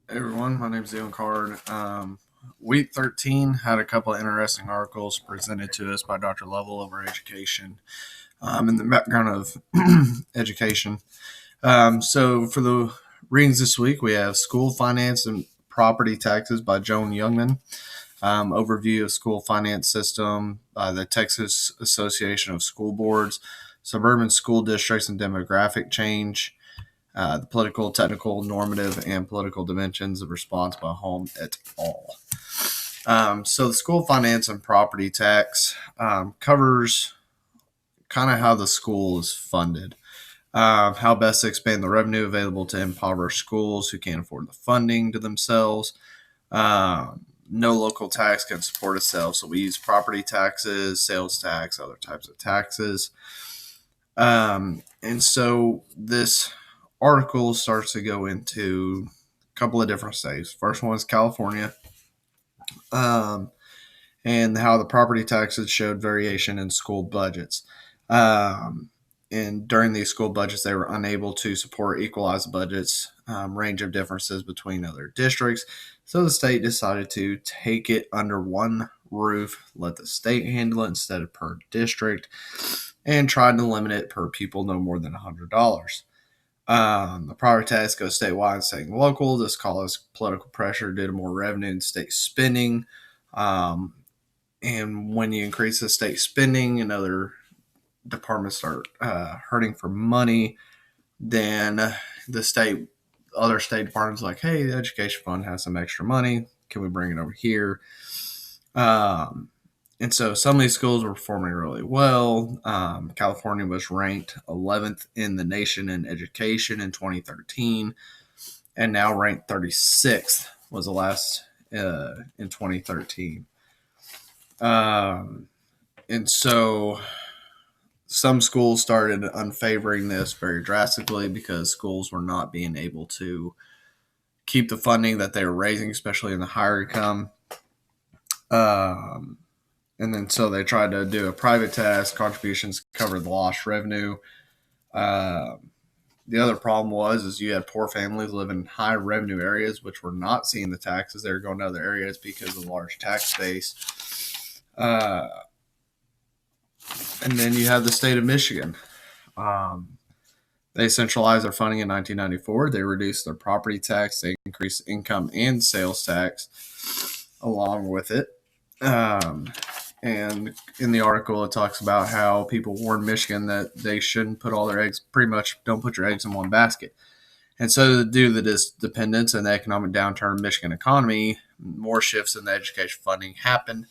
Hey everyone, my name is Ian Card. Week 13 had a couple of interesting articles presented to us by Dr. Lovell over education in the background of education. So, for the readings this week, we have School Finance and Property Taxes by Joan Youngman, overview of school finance system by the Texas Association of School Boards, suburban school districts and demographic change, the political, technical, normative, and political dimensions of response by Home et al. So the school finance and property tax covers kind of how the school is funded, how best to expand the revenue available to impoverished schools who can't afford the funding to themselves. No local tax can support itself, so we use property taxes, sales tax, other types of taxes. And so this article starts to go into a couple of different states. First one is California, um, and how the property taxes showed variation in school budgets. And during these school budgets, they were unable to support equalized budgets, range of differences between other districts. So the state decided to take it under one roof, let the state handle it instead of per district, and tried to limit it per pupil no more than $100. The property tax goes statewide and state and local. This caused political pressure due to more revenue and state spending. Um, and when you increase the state spending and other departments start hurting for money, then the state, other state departments like, hey, the education fund has some extra money. Can we bring it over here? Um, and so some of these schools were performing really well. California was ranked 11th in the nation in education in 2013, and now ranked 36th was the last in 2013. And so some schools started unfavoring this very drastically because schools were not being able to keep the funding that they were raising, especially in the higher income. Um, and then so they tried to do a private tax. Contributions covered the lost revenue. Uh, the other problem was is you had poor families living in high revenue areas, which were not seeing the taxes. They were going to other areas because of the large tax base. Uh, and then you have the state of Michigan. Um, they centralized their funding in 1994. They reduced their property tax. They increased income and sales tax along with it. Um, and in the article, it talks about how people warn Michigan that they shouldn't put all their eggs, pretty much don't put your eggs in one basket. And so, due to this dependence and the economic downturn in Michigan economy, more shifts in the education funding happened.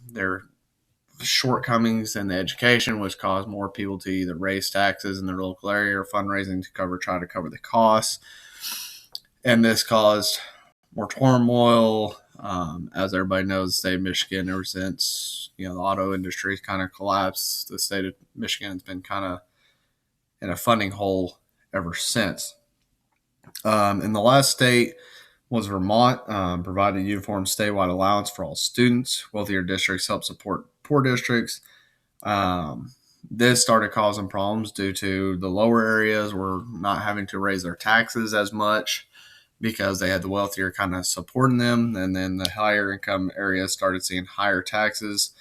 There shortcomings in the education, which caused more people to either raise taxes in their local area or fundraising to try to cover the costs. And this caused more turmoil. As everybody knows, the state of Michigan, ever since the auto industry kind of collapsed, the state of Michigan has been kind of in a funding hole ever since. And the last state was Vermont, provided a uniform statewide allowance for all students. Wealthier districts help support poor districts. Um, this started causing problems due to the lower areas were not having to raise their taxes as much because they had the wealthier kind of supporting them. And then the higher income areas started seeing higher taxes.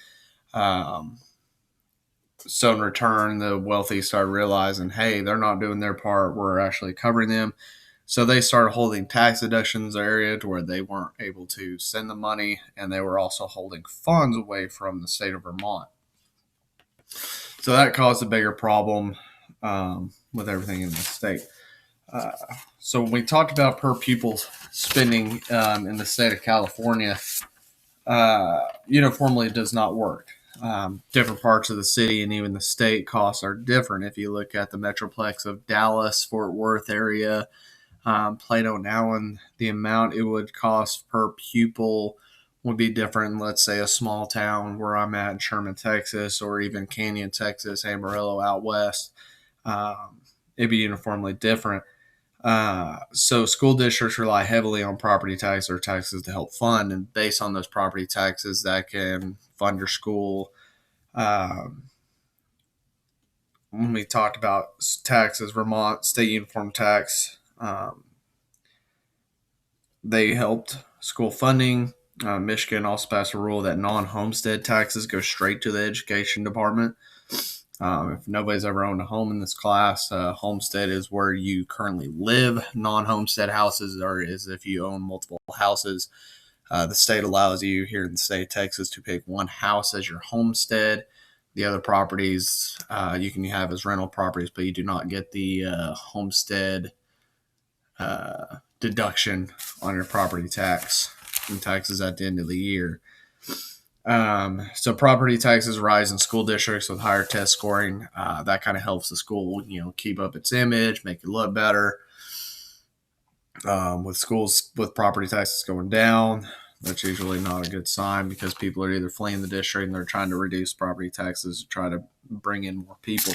Um, so in return, the wealthy started realizing, hey, they're not doing their part. We're actually covering them. So they started holding tax deductions area to where they weren't able to send the money, and they were also holding funds away from the state of Vermont. So that caused a bigger problem with everything in the state. Uh, so when we talked about per pupil spending in the state of California, uniformly does not work. Different parts of the city and even the state costs are different. If you look at the metroplex of Dallas, Fort Worth area, Plato and Allen, the amount it would cost per pupil would be different. Let's say a small town where I'm at in Sherman, Texas, or even Canyon, Texas, Amarillo out west. Um, it'd be uniformly different. So school districts rely heavily on property tax or taxes to help fund, and based on those property taxes, that can fund your school. Um, when we talked about taxes, Vermont state uniform tax, they helped school funding. Michigan also passed a rule that non-homestead taxes go straight to the education department. If nobody's ever owned a home in this class, homestead is where you currently live. Non-homestead houses are is if you own multiple houses. The state allows you here in the state of Texas to pick one house as your homestead. The other properties you can have as rental properties, but you do not get the homestead deduction on your property tax and taxes at the end of the year. So property taxes rise in school districts with higher test scoring. That kind of helps the school, keep up its image, make it look better. With schools with property taxes going down, that's usually not a good sign because people are either fleeing the district and they're trying to reduce property taxes to try to bring in more people.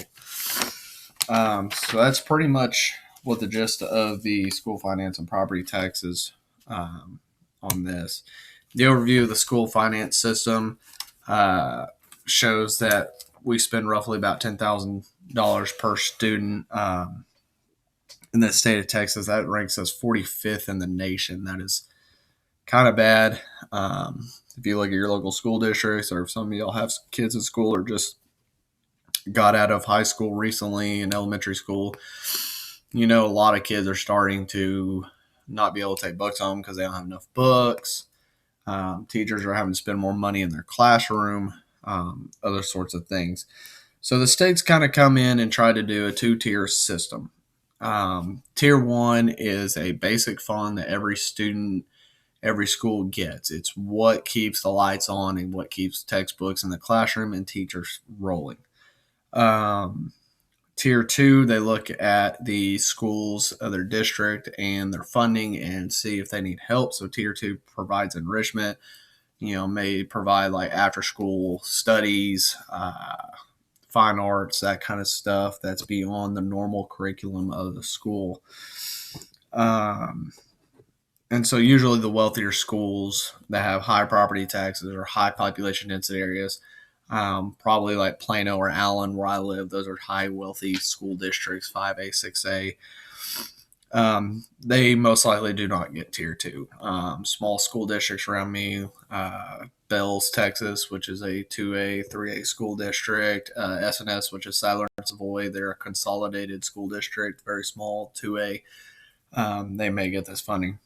So that's pretty much what the gist of the school finance and property taxes on this. The overview of the school finance system shows that we spend roughly about $10,000 per student in the state of Texas. That ranks us 45th in the nation. That is kind of bad. If you look at your local school districts, or if some of y'all have kids in school or just got out of high school recently and elementary school, a lot of kids are starting to not be able to take books home because they don't have enough books. Teachers are having to spend more money in their classroom, other sorts of things. So the states kind of come in and try to do a two-tier system. Tier one is a basic fund that every student, every school gets. It's what keeps the lights on and what keeps textbooks in the classroom and teachers rolling. Tier two, they look at the schools of their district and their funding and see if they need help. So tier two provides enrichment, may provide like after school studies, fine arts, that kind of stuff that's beyond the normal curriculum of the school. And so usually the wealthier schools that have high property taxes or high population density areas, probably like Plano or Allen, where I live, those are high wealthy school districts, 5A, 6A. They most likely do not get tier two. Small school districts around me, Bells, Texas, which is a 2A, 3A school district, SNS, which is Sadler and Savoy, they're a consolidated school district, very small, 2A. They may get this funding.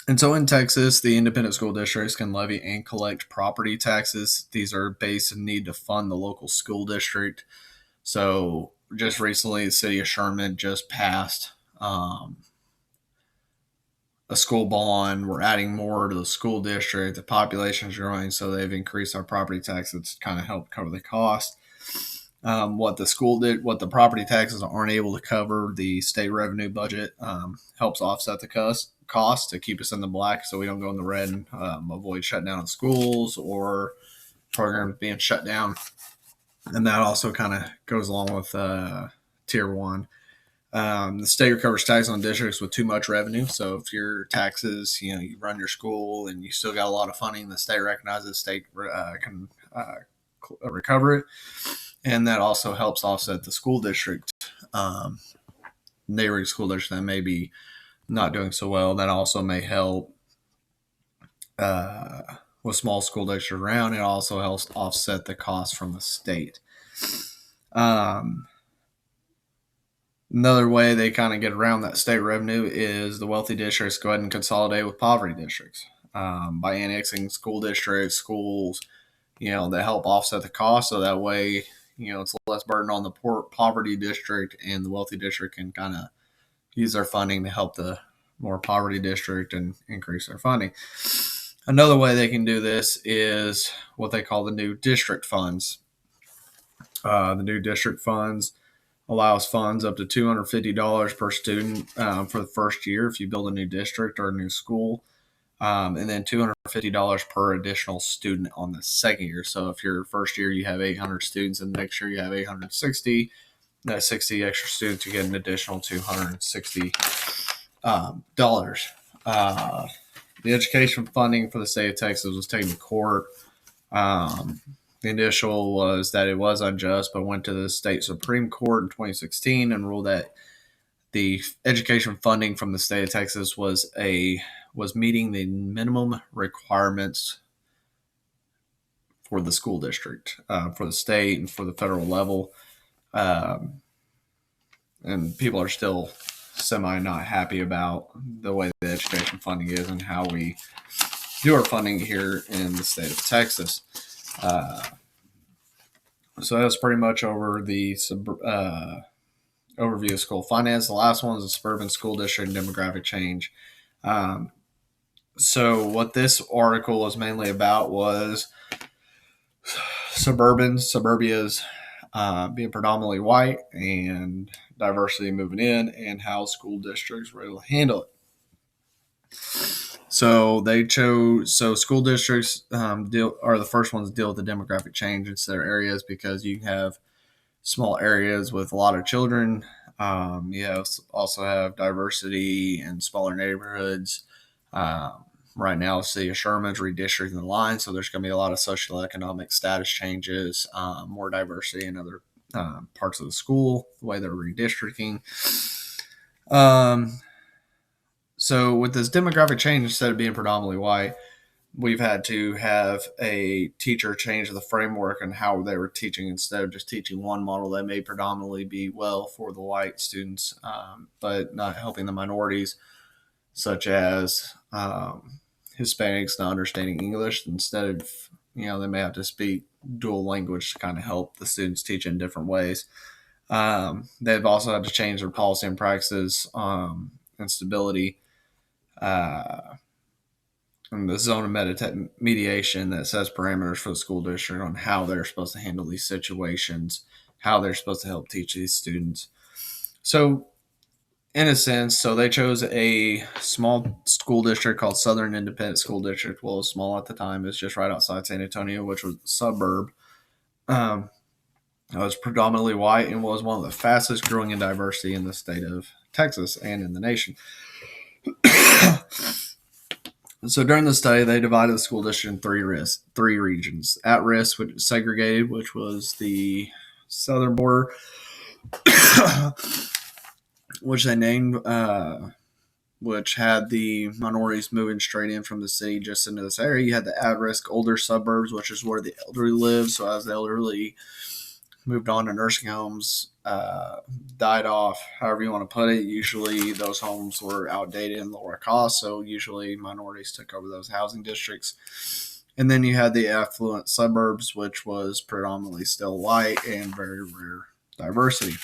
And so in Texas, the independent school districts can levy and collect property taxes. These are based and need to fund the local school district. So just recently, the city of Sherman just passed a school bond. We're adding more to the school district. The population is growing, so they've increased our property taxes to kind of help cover the cost. What the property taxes aren't able to cover, the state revenue budget helps offset the cost to keep us in the black so we don't go in the red and avoid shutting down of schools or programs being shut down. And that also kind of goes along with tier one. The state recovers tax on districts with too much revenue. So if your taxes, you run your school and you still got a lot of funding, the state recognizes, the state can recover it. And that also helps offset the school district, neighboring school district that may be not doing so well. That also may help with small school districts around. It also helps offset the cost from the state. Another way they kind of get around that state revenue is the wealthy districts go ahead and consolidate with poverty districts by annexing school districts, schools, that help offset the cost. So that way, it's less burden on the poor poverty district, and the wealthy district can kind of use their funding to help the more poverty district and increase their funding. Another way they can do this is what they call the new district funds. The new district funds allows funds up to $250 per student for the first year if you build a new district or a new school, and then $250 per additional student on the second year. So if your first year you have 800 students and next year you have 860, that 60 extra students, you get an additional $260. The education funding for the state of Texas was taken to court. The initial was that it was unjust, but went to the state Supreme Court in 2016 and ruled that the education funding from the state of Texas was was meeting the minimum requirements for the school district, for the state and for the federal level. Um, and people are still semi not happy about the way the education funding is and how we do our funding here in the state of Texas. Uh, so that's pretty much over the overview of school finance. The last one is the suburban school district and demographic change. Um, so what this article was mainly about was suburbias being predominantly white and diversity moving in and how school districts were able to handle it. So school districts are the first ones to deal with the demographic change into their areas because you have small areas with a lot of children. Also have diversity in smaller neighborhoods. Right now, city of Sherman's redistricting the line, so there's going to be a lot of socioeconomic status changes, more diversity in other parts of the school, the way they're redistricting. So with this demographic change, instead of being predominantly white, we've had to have a teacher change the framework and how they were teaching. Instead of just teaching one model that may predominantly be well for the white students, but not helping the minorities, such as Hispanics not understanding English. Instead of, they may have to speak dual language to kind of help the students teach in different ways. They've also had to change their policy and practices and stability. And the zone of mediation that sets parameters for the school district on how they're supposed to handle these situations, how they're supposed to help teach these students. So, in a sense, they chose a small school district called Southern Independent School District. Well, it was small at the time. It's just right outside San Antonio, which was a suburb. It was predominantly white and was one of the fastest growing in diversity in the state of Texas and in the nation. So during the study, they divided the school district in three regions. At risk, which was segregated, which was the southern border, which they named, which had the minorities moving straight in from the city just into this area. You had the at-risk older suburbs, which is where the elderly live. So as the elderly moved on to nursing homes, died off, however you want to put it. Usually those homes were outdated and lower cost, so usually minorities took over those housing districts. And then you had the affluent suburbs, which was predominantly still white and very rare diversity.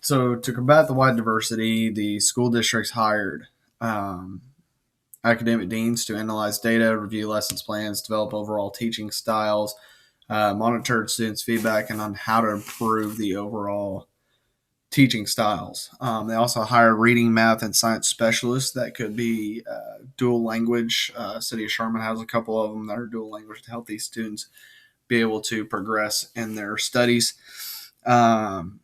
So to combat the white diversity, the school districts hired academic deans to analyze data, review lessons plans, develop overall teaching styles, monitored students' feedback, and on how to improve the overall teaching styles. They also hired reading, math, and science specialists that could be dual language. City of Sherman has a couple of them that are dual language to help these students be able to progress in their studies. During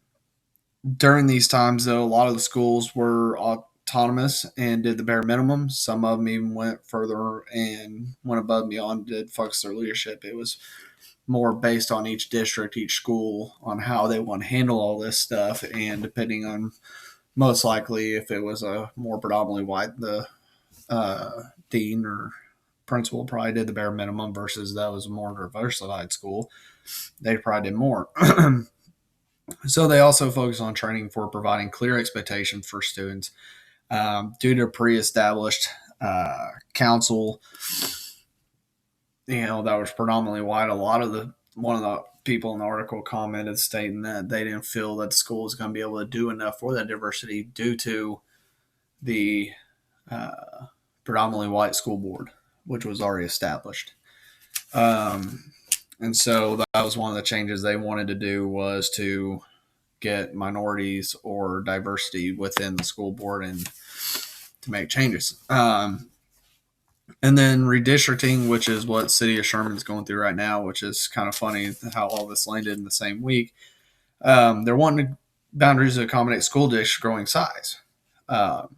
these times, though, a lot of the schools were autonomous and did the bare minimum. Some of them even went further and went above and beyond, did focus their leadership. It was more based on each district, each school, on how they want to handle all this stuff. And depending on, most likely, if it was a more predominantly white, the dean or principal probably did the bare minimum versus that was a more diversified school. They probably did more. So they also focus on training for providing clear expectations for students. Due to pre-established council, that was predominantly white. One of the people in the article commented stating that they didn't feel that the school was going to be able to do enough for that diversity due to the predominantly white school board, which was already established. And so that was one of the changes they wanted to do, was to get minorities or diversity within the school board and to make changes. And then redistricting, which is what City of Sherman is going through right now, which is kind of funny how all this landed in the same week. They're wanting boundaries to accommodate school districts growing size. But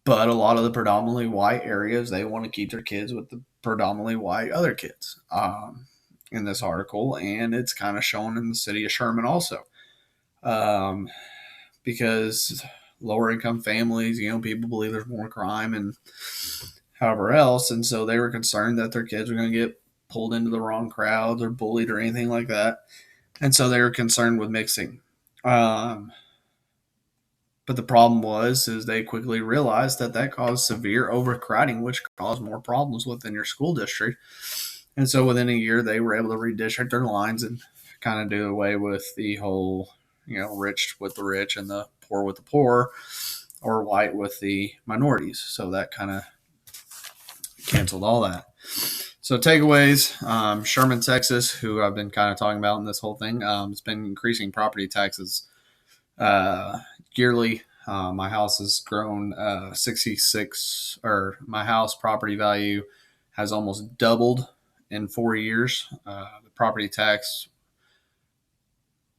a lot of the predominantly white areas, they want to keep their kids with the predominantly white other kids in this article. And it's kind of shown in the city of Sherman also. um, because lower income families, people believe there's more crime and however else, and so they were concerned that their kids were going to get pulled into the wrong crowds or bullied or anything like that, and so they were concerned with mixing. Um, but the problem is they quickly realized that caused severe overcrowding, which caused more problems within your school district. And so within a year, they were able to redistrict their lines and kind of do away with the whole, rich with the rich and the poor with the poor, or white with the minorities. So that kind of canceled all that. So takeaways: Sherman, Texas, who I've been kind of talking about in this whole thing, has been increasing property taxes yearly. My house has grown 66, or my house property value has almost doubled in 4 years. The property tax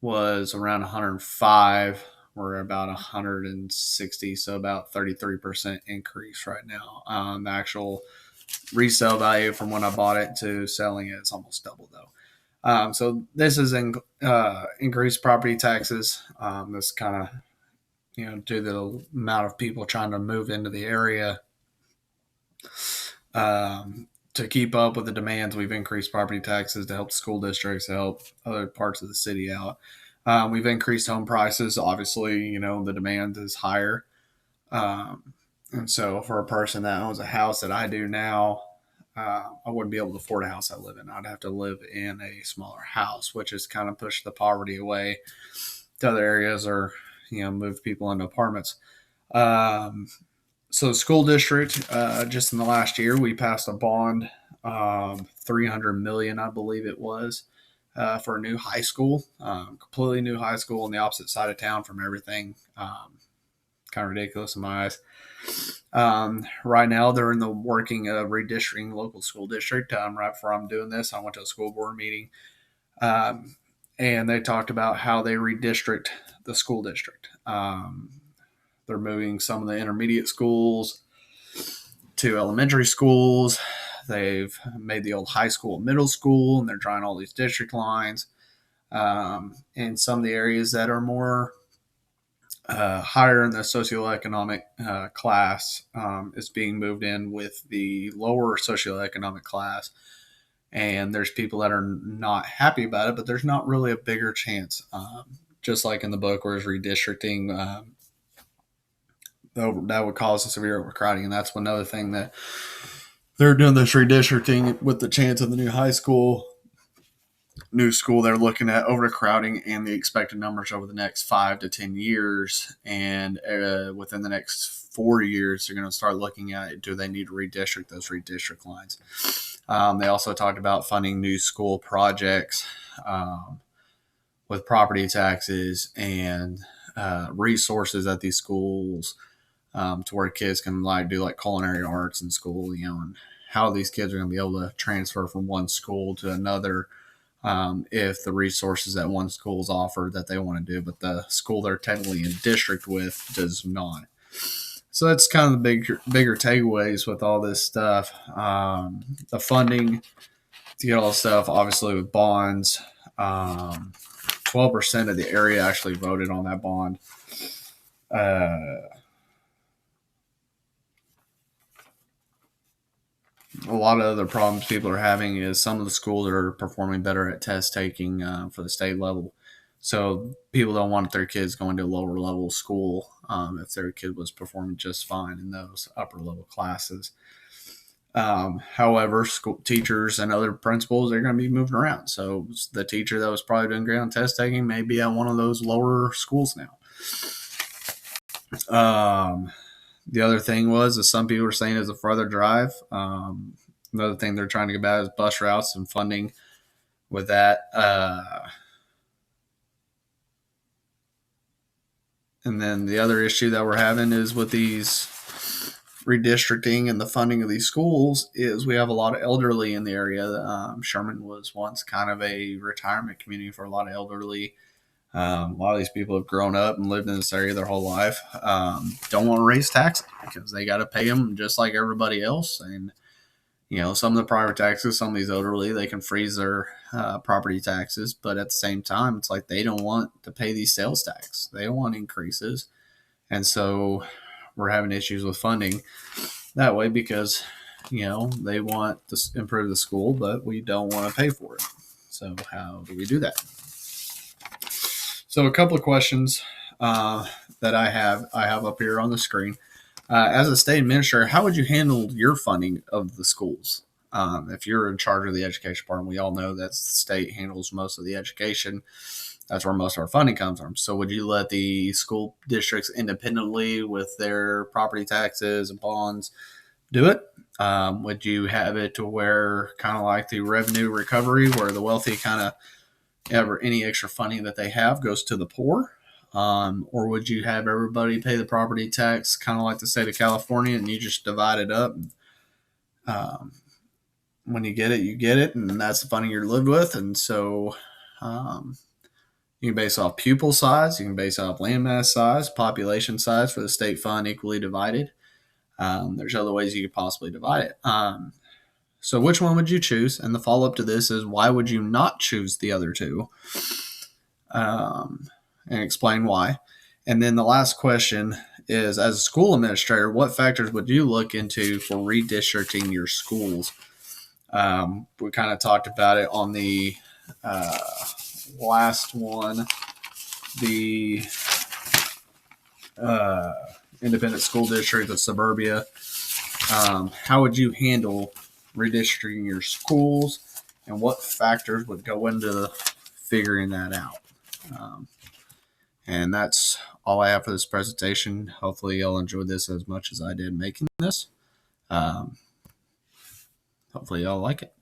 was around 105. We're about 160, so about 33% increase right now. The actual resale value from when I bought it to selling it is almost double though. So this is increased property taxes. This kind of, due to the amount of people trying to move into the area. To keep up with the demands, we've increased property taxes to help school districts, to help other parts of the city out. We've increased home prices. Obviously, the demand is higher. And so for a person that owns a house that I do now, I wouldn't be able to afford a house I live in. I'd have to live in a smaller house, which has kind of pushed the poverty away to other areas, or, move people into apartments. So the school district, just in the last year, we passed a bond, 300 million, I believe it was, for a new high school, completely new high school on the opposite side of town from everything. Kind of ridiculous in my eyes. Right now, they're in the working of redistricting local school district. Right before I'm doing this, I went to a school board meeting, and they talked about how they redistrict the school district. They're moving some of the intermediate schools to elementary schools. They've made the old high school middle school, and they're drawing all these district lines. In some of the areas that are more higher in the socioeconomic class, is being moved in with the lower socioeconomic class. And there's people that are not happy about it, but there's not really a bigger chance. Just like in the book where it's redistricting, that would cause a severe overcrowding. And that's another thing that they're doing, this redistricting with the chance of the new school. They're looking at overcrowding and the expected numbers over the next 5 to 10 years. And within the next 4 years, they're going to start looking at, do they need to redistrict those redistrict lines? They also talked about funding new school projects with property taxes and resources at these schools, to where kids can do culinary arts in school, and how these kids are going to be able to transfer from one school to another, if the resources that one school's offered that they want to do, but the school they're technically in district with does not. So that's kind of the bigger takeaways with all this stuff. The funding to get all this stuff, obviously with bonds, 12% of the area actually voted on that bond. A lot of other problems people are having is some of the schools are performing better at test taking for the state level. So people don't want their kids going to a lower level school if their kid was performing just fine in those upper level classes. However, school teachers and other principals, they're going to be moving around. So the teacher that was probably doing great on test taking may be at one of those lower schools now. The other thing is some people are saying it's a farther drive. Another thing they're trying to get about is bus routes and funding with that. And then the other issue that we're having is with these redistricting and the funding of these schools is we have a lot of elderly in the area. Sherman was once kind of a retirement community for a lot of elderly. A lot of these people have grown up and lived in this area their whole life. Don't want to raise taxes because they got to pay them just like everybody else. And, some of the private taxes, some of these elderly, they can freeze their property taxes, but at the same time, it's like they don't want to pay these sales tax. They don't want increases. And so we're having issues with funding that way because, they want to improve the school, but we don't want to pay for it. So how do we do that? So a couple of questions that I have up here on the screen. As a state administrator, how would you handle your funding of the schools? If you're in charge of the education department, we all know that the state handles most of the education. That's where most of our funding comes from. So would you let the school districts independently with their property taxes and bonds do it? Would you have it to where kind of like the revenue recovery, where the wealthy kind of any extra funding that they have goes to the poor? Or would you have everybody pay the property tax, kind of like the state of California, and you just divide it up? When you get it, and that's the funding you're lived with. And so you can base off pupil size, you can base off landmass size, population size for the state fund equally divided. There's other ways you could possibly divide it. So which one would you choose? And the follow-up to this is, why would you not choose the other two? And explain why. And then the last question is, as a school administrator, what factors would you look into for redistricting your schools? We kind of talked about it on the last one, the independent school district of suburbia. How would you handle redistricting your schools, and what factors would go into figuring that out? And that's all I have for this presentation. Hopefully y'all enjoyed this as much as I did making this. Hopefully y'all like it.